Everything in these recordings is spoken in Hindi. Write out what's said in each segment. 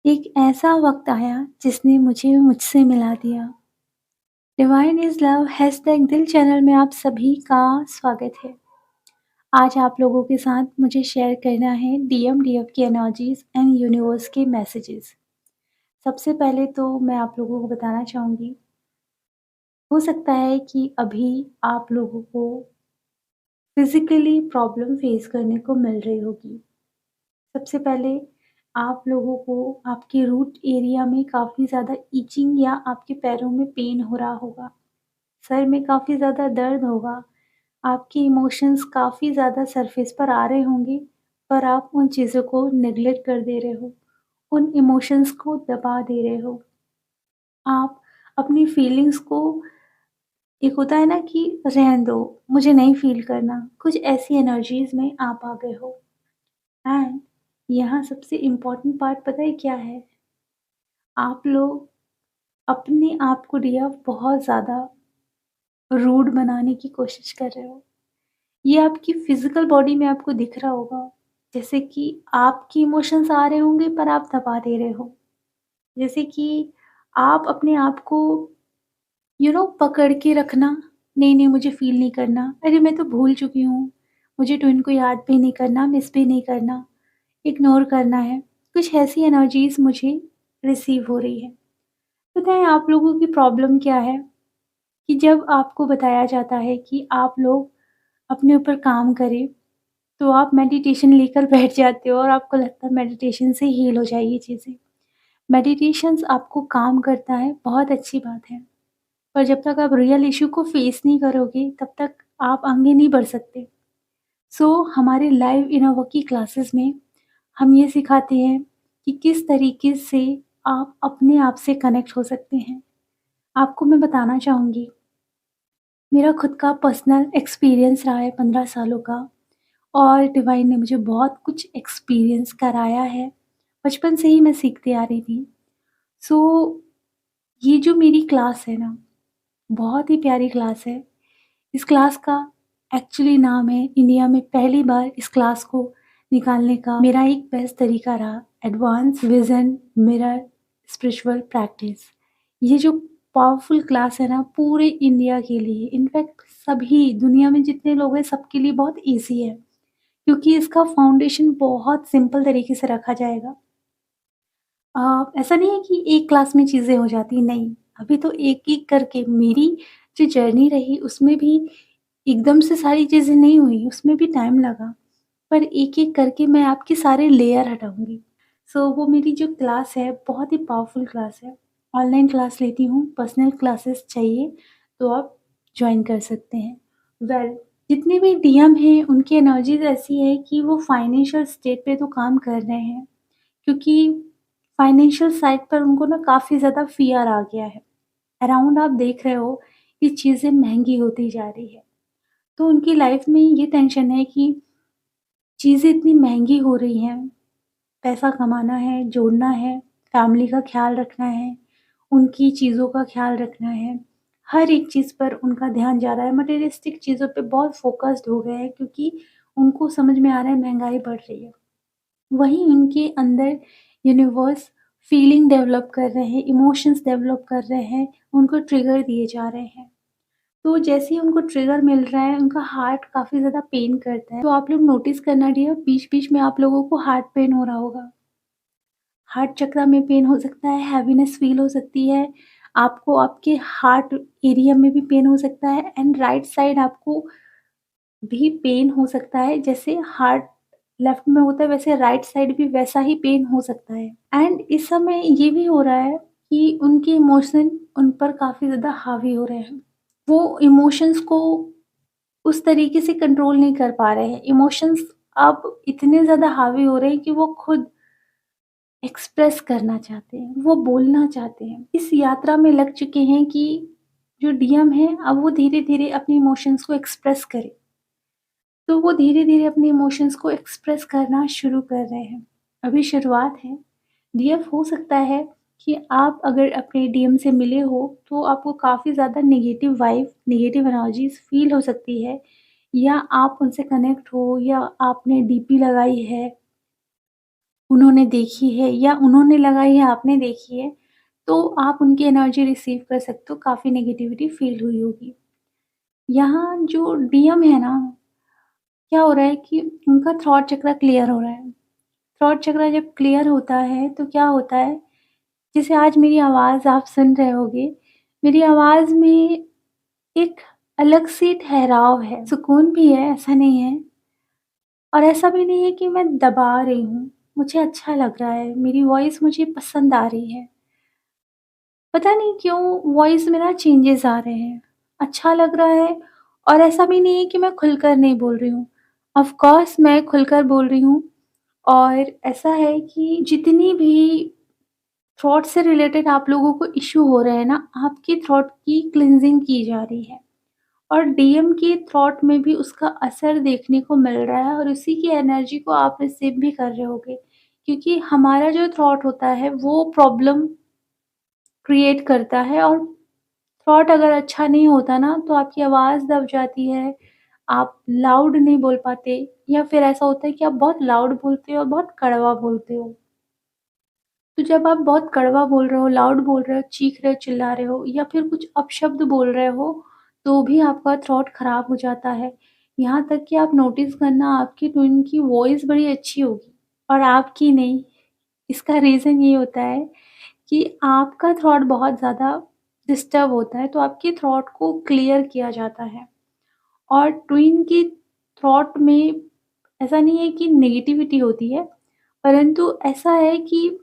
एक ऐसा वक़्त आया जिसने मुझे मुझसे मिला दिया। डिवाइन इज़ लव हैशटैग दिल चैनल में आप सभी का स्वागत है। आज आप लोगों के साथ मुझे शेयर करना है डीएफ की एनर्जीज़ एंड यूनिवर्स के मैसेजेस। सबसे पहले तो मैं आप लोगों को बताना चाहूँगी, हो सकता है कि अभी आप लोगों को फिज़िकली प्रॉब्लम फ़ेस करने को मिल रही होगी। सबसे पहले आप लोगों को आपके रूट एरिया में काफ़ी ज़्यादा इचिंग या आपके पैरों में पेन हो रहा होगा, सर में काफ़ी ज़्यादा दर्द होगा, आपके इमोशंस काफ़ी ज़्यादा सरफेस पर आ रहे होंगे, पर आप उन चीज़ों को नेग्लेक्ट कर दे रहे हो, उन इमोशंस को दबा दे रहे हो। आप अपनी फीलिंग्स को एक होता है ना कि रहने दो, मुझे नहीं फ़ील करना, कुछ ऐसी एनर्जीज़ में आप आ गए हो। एंड यहाँ सबसे इम्पोर्टेंट पार्ट पता है क्या है? आप लोग अपने आप को डियर बहुत ज़्यादा रूड बनाने की कोशिश कर रहे हो। ये आपकी फ़िज़िकल बॉडी में आपको दिख रहा होगा। जैसे कि आपके इमोशंस आ रहे होंगे पर आप दबा दे रहे हो। जैसे कि आप अपने आप को पकड़ के रखना, नहीं, नहीं मुझे फ़ील नहीं करना, अरे मैं तो भूल चुकी हूँ, मुझे तो इनको याद भी नहीं करना, मिस भी नहीं करना, इग्नोर करना है। कुछ ऐसी एनर्जीज़ मुझे रिसीव हो रही है। पता है आप लोगों की प्रॉब्लम क्या है? कि जब आपको बताया जाता है कि आप लोग अपने ऊपर काम करें, तो आप मेडिटेशन लेकर बैठ जाते हो और आपको लगता है मेडिटेशन से हील हो जाएगी चीज़ें। मेडिटेशंस आपको काम करता है, बहुत अच्छी बात है। पर जब तक आप रियल इश्यू को फेस नहीं करोगे, तब तक आप आगे नहीं बढ़ सकते। हमारे लाइव इनर वर्क की क्लासेस में हम ये सिखाते हैं कि किस तरीके से आप अपने आप से कनेक्ट हो सकते हैं। आपको मैं बताना चाहूँगी, मेरा खुद का पर्सनल एक्सपीरियंस रहा है 15 सालों का और डिवाइन ने मुझे बहुत कुछ एक्सपीरियंस कराया है। बचपन से ही मैं सीखती आ रही थी। सो ये जो मेरी क्लास है ना, बहुत ही प्यारी क्लास है। इस क्लास का एक्चुअली नाम है, इंडिया में पहली बार इस क्लास को निकालने का मेरा एक बेस्ट तरीका रहा, advance vision mirror spiritual practice. ये जो पावरफुल क्लास है ना, पूरे इंडिया के लिए, इनफैक्ट सभी दुनिया में जितने लोग हैं सबके लिए बहुत ईज़ी है, क्योंकि इसका फाउंडेशन बहुत सिंपल तरीके से रखा जाएगा। ऐसा नहीं है कि एक क्लास में चीज़ें हो जाती, नहीं। अभी तो एक-एक करके मेरी जो जर्नी रही उसमें भी एकदम से सारी चीज़ें नहीं हुई, उसमें भी टाइम लगा। पर एक-एक करके मैं आपके सारे लेयर हटाऊँगी। वो मेरी जो क्लास है बहुत ही पावरफुल क्लास है। ऑनलाइन क्लास लेती हूँ, पर्सनल क्लासेस चाहिए तो आप जॉइन कर सकते हैं। जितने भी डीएम हैं उनकी एनर्जीज़ ऐसी है कि वो फाइनेंशियल स्टेट पे तो काम कर रहे हैं। क्योंकि फाइनेंशियल साइड पर उनको ना काफ़ी ज़्यादा फ़ियर आ गया है। अराउंड आप देख रहे हो कि चीज़ें महँगी होती जा रही है। तो उनकी लाइफ़ में ये टेंशन है कि चीज़ें इतनी महँगी हो रही हैं, पैसा कमाना है, जोड़ना है, फैमिली का ख़्याल रखना है, उनकी चीज़ों का ख़्याल रखना है। हर एक चीज़ पर उनका ध्यान जा रहा है, मटेरियलिस्टिक चीज़ों पे बहुत फ़ोकस्ड हो गए हैं, क्योंकि उनको समझ में आ रहा है महँगाई बढ़ रही है। वहीं उनके अंदर यूनिवर्स फीलिंग डेवलप कर रहे हैं, इमोशंस डेवलप कर रहे हैं, उनको ट्रिगर दिए जा रहे हैं। तो जैसे ही उनको ट्रिगर मिल रहा है, उनका हार्ट काफ़ी ज़्यादा पेन करता है। तो आप लोग नोटिस करना डियर, बीच-बीच में आप लोगों को हार्ट पेन हो रहा होगा। हार्ट चक्र में पेन हो सकता है, हैवीनेस फ़ील हो सकती है, आपको आपके हार्ट एरिया में भी पेन हो सकता है एंड राइट साइड आपको भी पेन हो सकता है। जैसे हार्ट लेफ्ट में होता है, वैसे राइट साइड भी वैसा ही पेन हो सकता है। एंड इस समय ये भी हो रहा है कि उनके इमोशन उन पर काफ़ी ज़्यादा हावी हो रहे हैं। वो इमोशंस को उस तरीके से कंट्रोल नहीं कर पा रहे हैं। इमोशंस अब इतने ज़्यादा हावी हो रहे हैं कि वो खुद एक्सप्रेस करना चाहते हैं, वो बोलना चाहते हैं। इस यात्रा में लग चुके हैं कि जो डीएम है अब वो धीरे-धीरे अपने इमोशंस को एक्सप्रेस करे। तो वो धीरे-धीरे अपने इमोशंस को एक्सप्रेस करना शुरू कर रहे हैं। अभी शुरुआत है। डीएफ हो सकता है कि आप अगर अपने डीएम से मिले हो, तो आपको काफ़ी ज़्यादा negative vibe, negative energies feel हो सकती है, या आप उनसे कनेक्ट हो, या आपने डीपी लगाई है, उन्होंने देखी है या उन्होंने लगाई है, आपने देखी है, तो आप उनकी एनर्जी रिसीव कर सकते हो, काफ़ी नेगेटिविटी फ़ील हुई होगी। यहाँ जो डीएम है ना, क्या हो रहा है कि उनका थ्रॉट चक्र क्लियर हो रहा है। थ्रॉट चक्र जब क्लियर होता है, तो क्या होता है, जैसे आज मेरी आवाज़ आप सुन रहे होंगे, मेरी आवाज़ में एक अलग-सी ठहराव है, सुकून भी है, ऐसा नहीं है और ऐसा भी नहीं है कि मैं दबा रही हूँ। मुझे अच्छा लग रहा है, मेरी वॉइस मुझे पसंद आ रही है। पता नहीं क्यों वॉइस में ना चेंजेस आ रहे हैं। अच्छा लग रहा है और ऐसा भी नहीं है कि मैं खुलकर नहीं बोल रही हूँ। ऑफ़ कोर्स मैं खुलकर बोल रही हूँ और ऐसा है कि जितनी भी थ्रॉट से रिलेटेड आप लोगों को इश्यू हो रहे हैं ना, आपकी थ्रॉट की क्लींजिंग की जा रही है और डीएम के थ्रॉट में भी उसका असर देखने को मिल रहा है और उसी की एनर्जी को आप रिसीव भी कर रहे होंगे। क्योंकि हमारा जो थ्रॉट होता है वो प्रॉब्लम क्रिएट करता है और थ्रॉट अगर अच्छा नहीं होता ना, तो आपकी आवाज़ दब जाती है, आप लाउड नहीं बोल पाते या फिर ऐसा होता है कि आप बहुत लाउड बोलते हो और बहुत कड़वा बोलते हो। तो जब आप बहुत कड़वा बोल रहे हो, लाउड बोल रहे हो, चीख रहे हो, चिल्ला रहे हो या फिर कुछ अपशब्द बोल रहे हो, तो भी आपका थ्रॉट खराब हो जाता है। यहाँ तक कि आप नोटिस करना आपकी ट्विन की वॉइस बड़ी अच्छी होगी और आपकी नहीं। इसका रीज़न ये होता है कि आपका थ्रॉट बहुत ज़्यादा डिस्टर्ब होता है, तो आपके थ्रॉट को क्लियर किया जाता है और ट्विन की थ्रॉट में ऐसा नहीं है कि नेगेटिविटी होती है, परंतु ऐसा है कि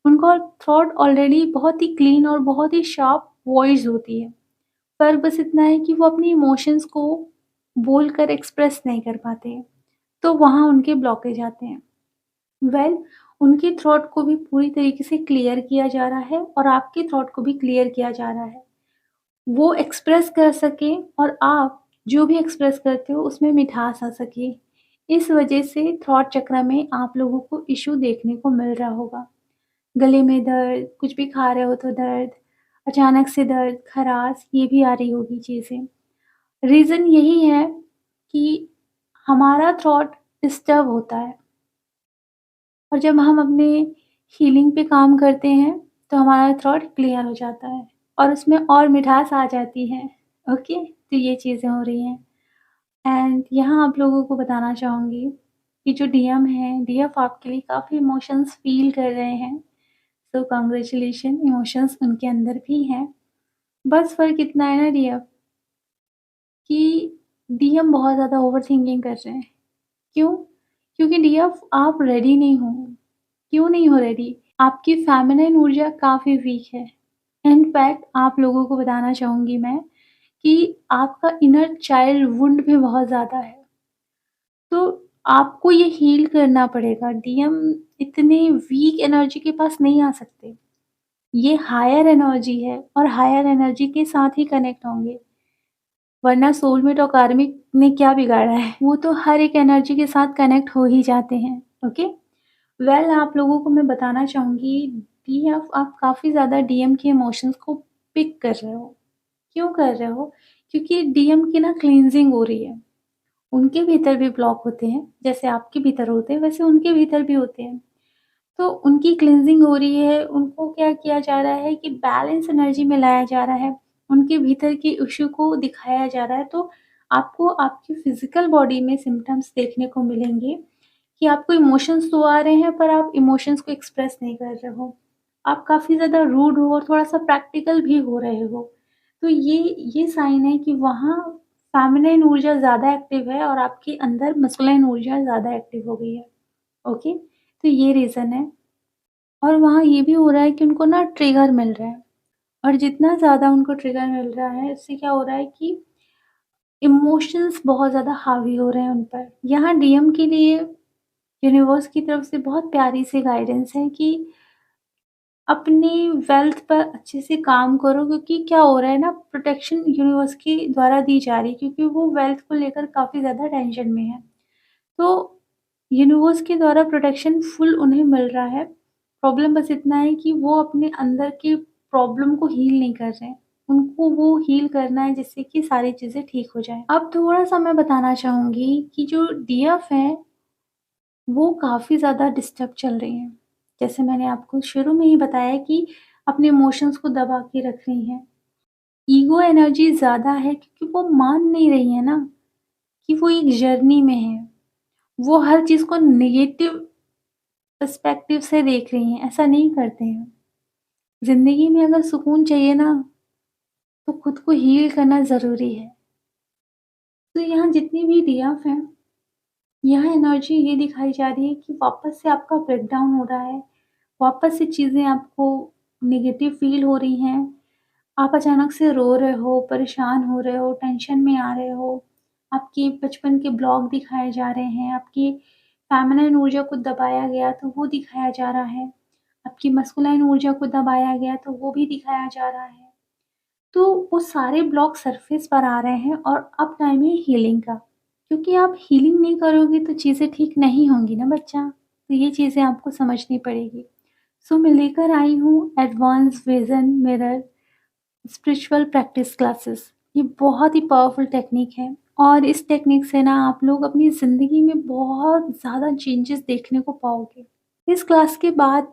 उनका थॉट ऑलरेडी बहुत ही क्लीन और बहुत ही शार्प वॉइस होती है। पर बस इतना है कि वो अपनी इमोशंस को बोलकर एक्सप्रेस नहीं कर पाते हैं, तो वहाँ उनके ब्लॉकेज आते हैं। वेल उनके थॉट को भी पूरी तरीके से क्लियर किया जा रहा है और आपके थॉट को भी क्लियर किया जा रहा है। वो एक्सप्रेस कर सकें और आप जो भी एक्सप्रेस करते हो उसमें मिठास आ सके। इस वजह से थॉट चक्र में आप लोगों को इश्यू देखने को मिल रहा होगा। गले में दर्द, कुछ भी खा रहे हो तो दर्द, अचानक से दर्द, खराश ये भी आ रही होगी चीज़ें। रीज़न यही है कि हमारा थॉट डिस्टर्ब होता है और जब हम अपने हीलिंग पे काम करते हैं, तो हमारा थॉट क्लियर हो जाता है और उसमें और मिठास आ जाती है। ओके? तो ये चीज़ें हो रही हैं एंड यहाँ आप लोगों को बताना चाहूँगी कि जो डीएम है, डीएफ आपके लिए काफ़ी इमोशंस फ़ील कर रहे हैं। तो कांग्रेचुलेशन इमोशंस उनके अंदर भी हैं। बस फ़र्क इतना है ना डीएफ कि डीएम बहुत ज़्यादा ओवरथिंकिंग कर रहे हैं। क्यों? क्योंकि डीएफ आप रेडी नहीं हो। क्यों नहीं हो रेडी? आपकी फ़ेमिनिन ऊर्जा काफ़ी वीक है। इनफैक्ट आप लोगों को बताना चाहूँगी मैं कि आपका इनर चाइल्ड वुंड भी बहुत ज़्यादा है। तो आपको ये हील करना पड़ेगा। डीएम इतने वीक एनर्जी के पास नहीं आ सकते। ये हायर एनर्जी है और हायर एनर्जी के साथ ही कनेक्ट होंगे, वरना सोलमेट और कार्मिक ने क्या बिगाड़ा है? वो तो हर एक एनर्जी के साथ कनेक्ट हो ही जाते हैं, ओके? वेल आप लोगों को मैं बताना चाहूँगी डीएफ आप काफ़ी ज़्यादा डीएम के इमोशंस को पिक कर रहे हो। क्यों कर रहे हो? क्योंकि डीएम की ना क्लींजिंग हो रही है। उनके भीतर भी ब्लॉक होते हैं, जैसे आपके भीतर होते हैं वैसे उनके भीतर भी होते हैं। तो उनकी क्लींजिंग हो रही है, उनको क्या किया जा रहा है कि बैलेंस एनर्जी में लाया जा रहा है, उनके भीतर के इश्यू को दिखाया जा रहा है। तो आपको आपकी फ़िज़िकल बॉडी में सिम्पटम्स देखने को मिलेंगे कि आपको इमोशंस तो आ रहे हैं पर आप इमोशंस को एक्सप्रेस नहीं कर रहे हो। आप काफ़ी ज़्यादा रूड हो और थोड़ा-सा प्रैक्टिकल भी हो रहे हो। तो ये साइन है कि वहाँ फ़ेमिनिन ऊर्जा ज़्यादा एक्टिव है और आपके अंदर मस्कुलिन ऊर्जा ज़्यादा एक्टिव हो गई है। ओके? तो ये रीज़न है। और वहाँ ये भी हो रहा है कि उनको ना ट्रिगर मिल रहा है और जितना ज़्यादा उनको ट्रिगर मिल रहा है, इससे क्या हो रहा है कि इमोशंस बहुत ज़्यादा हावी हो रहे हैं उन पर। यहाँ डीएम के लिए यूनिवर्स की तरफ से बहुत प्यारी सी गाइडेंस है कि अपनी वेल्थ पर अच्छे से काम करो क्योंकि क्या हो रहा है ना प्रोटेक्शन यूनिवर्स के द्वारा दी जा रही है क्योंकि वो वेल्थ को लेकर काफ़ी ज़्यादा टेंशन में है। तो यूनिवर्स के द्वारा प्रोटेक्शन फुल उन्हें मिल रहा है। प्रॉब्लम बस इतना है कि वो अपने अंदर के प्रॉब्लम को हील नहीं कर रहे हैं। उनको वो हील करना है जिससे कि सारी चीज़ें ठीक हो जाएँ। अब थोड़ा-सा मैं बताना चाहूँगी कि जो डीएफ हैं, वो काफ़ी ज़्यादा डिस्टर्ब चल रही हैं। जैसे मैंने आपको शुरू में ही बताया कि अपने इमोशंस को दबा के रख रही हैं। ईगो एनर्जी ज़्यादा है क्योंकि वो मान नहीं रही है ना कि वो एक जर्नी में है। वो हर चीज़ को नेगेटिव पर्सपेक्टिव से देख रही हैं, ऐसा नहीं करते हैं। ज़िंदगी में अगर सुकून चाहिए ना, तो खुद को हील करना ज़रूरी है। तो यहाँ जितनी भी रियाफ़ हैं, यहाँ एनर्जी ये दिखाई जा रही है कि वापस से आपका ब्रेकडाउन हो रहा है, वापस से चीज़ें आपको नेगेटिव फ़ील हो रही हैं। आप अचानक से रो रहे हो, परेशान हो रहे हो, टेंशन में आ रहे हो, आपके बचपन के ब्लॉक दिखाए जा रहे हैं, आपकी फ़ेमिनाइन ऊर्जा को दबाया गया तो वो दिखाया जा रहा है, आपकी मस्कुलाइन ऊर्जा को दबाया गया तो वो भी दिखाया जा रहा है। तो वो सारे ब्लॉक सरफ़ेस पर आ रहे हैं और अब टाइम है हीलिंग का। क्योंकि आप हीलिंग नहीं करोगे तो चीज़ें ठीक नहीं होंगी ना बच्चा, तो ये चीज़ें आपको समझनी पड़ेगी। सो मैं लेकर आई हूँ advance vision mirror spiritual practice classes. ये बहुत ही पावरफुल टेक्निक है और इस टेक्निक से ना आप लोग अपनी ज़िंदगी में बहुत ज़्यादा चेंजेस देखने को पाओगे। इस क्लास के बाद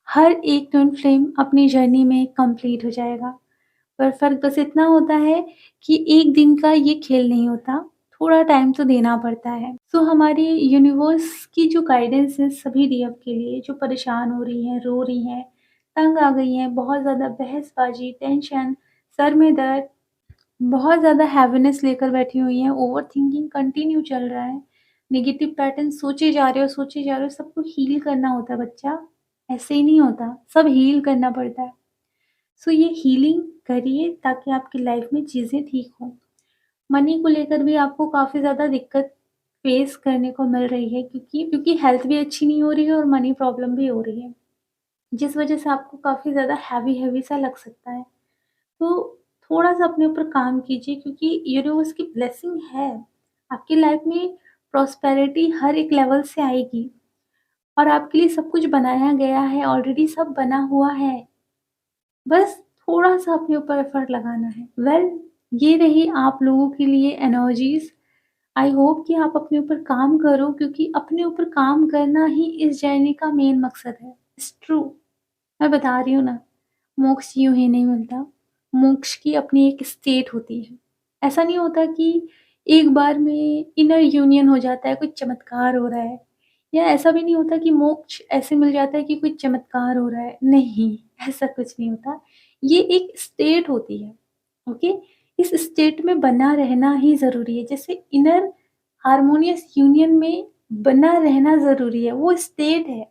हर एक ट्विन फ्लेम अपनी जर्नी में कंप्लीट हो जाएगा। पर फ़र्क बस इतना होता है कि एक दिन का ये खेल नहीं होता, थोड़ा टाइम तो देना पड़ता है। सो हमारी यूनिवर्स की जो गाइडेंस है सभी रियव के लिए जो परेशान हो रही हैं, रो रही हैं, तंग आ गई हैं, बहुत ज़्यादा बहसबाजी, टेंशन, सर में दर्द, बहुत ज़्यादा हैवीनेस लेकर बैठी हुई हैं, ओवरथिंकिंग कंटिन्यू चल रहा है, नेगेटिव पैटर्न सोचे जा रहे हो, सोचे जा रहे हो, सबको हील करना होता है बच्चा, ऐसे ही नहीं होता, सब हील करना पड़ता है। सो ये हीलिंग करिए ताकि आपकी लाइफ में चीज़ें ठीक हों। मनी को लेकर भी आपको काफ़ी ज़्यादा दिक्कत फेस करने को मिल रही है क्योंकि हेल्थ भी अच्छी नहीं हो रही है और मनी प्रॉब्लम भी हो रही है, जिस वजह से आपको काफ़ी ज़्यादा हैवी सा लग सकता है। तो थोड़ा-सा अपने ऊपर काम कीजिए क्योंकि यूनिवर्स की ब्लेसिंग है। आपकी लाइफ में प्रॉस्पेरिटी हर एक लेवल से आएगी और आपके लिए सब कुछ बनाया गया है, ऑलरेडी सब बना हुआ है। बस थोड़ा-सा अपने ऊपर एफर्ट लगाना है। ये रही आप लोगों के लिए एनर्जीज़। आई होप कि आप अपने ऊपर काम करो क्योंकि अपने ऊपर काम करना ही इस जर्नी का मेन मकसद है। इट्स ट्रू, मैं बता रही हूँ ना, मोक्ष यूँ ही नहीं मिलता। मोक्ष की अपनी एक स्टेट होती है। ऐसा नहीं होता कि एक बार में इनर यूनियन हो जाता है, कोई चमत्कार हो रहा है। या ऐसा भी नहीं होता कि मोक्ष ऐसे मिल जाता है कि कोई चमत्कार हो रहा है। नहीं, ऐसा कुछ नहीं होता। ये एक स्टेट होती है, ओके? इस स्टेट में बना रहना ही ज़रूरी है। जैसे इनर हार्मोनियस यूनियन में बना रहना ज़रूरी है, वो स्टेट है।